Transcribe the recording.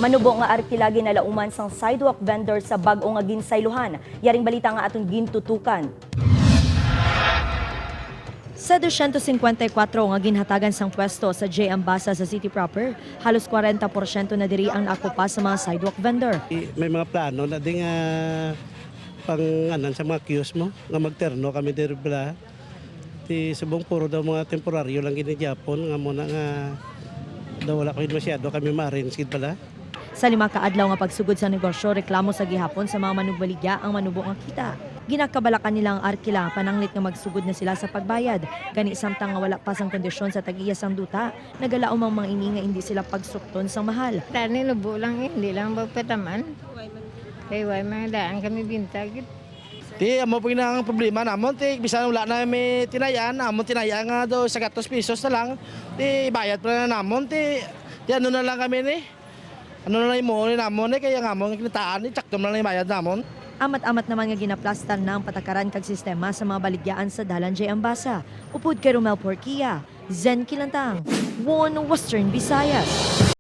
Manubo nga arkilagi na lauman sang sidewalk vendor sa bag-o nga ginsaylohan. Yaring balita nga aton gintutukan. Sa 254 nga ginhatagan sang pwesto sa J. Ambasa sa city proper, halos 40% na diri ang nakupa sa mga sidewalk vendor. May mga plano na din nga pang anan sa mga kiosk mo, nga magterno kami diri bala. Ti subong puro daw mga temporaryo lang gini Japon nga muna nga daw wala ko masyado kami ma-arrange bala. Sa 5 kaadlaw nga pagsugod sa negosyo, reklamo sa gihapon sa mga manugbaligya ang manubo nga kita. Ginakabalakan nila ang arkila, pananglit nga magsugod na sila sa pagbayad. Gani samtang nga wala pa sang kondisyon sa tag-iya sang duta, nagalaom ang mga ini nga hindi sila pagsukton sang mahal. Tani lubo lang hindi lang magpataman. Kaya way mga daan kami bintag. Ti amo po ang problema namon ti bisan wala na may tinayan, amon tinaya nga do 100 pesos na lang. Ti bayad pa na namon ti ano na lang kami ni. Ano na lang mo ni namon ni kaya nga mo kinitaan ni sakto na lang bayad namon. Amat-amat naman nga ginaplastan na ang patakaran kag sistema sa mga baligyaan sa Dalan J. Ambasa. Upod kay Romel Porquia, Zen Kilantang, One Western Visayas.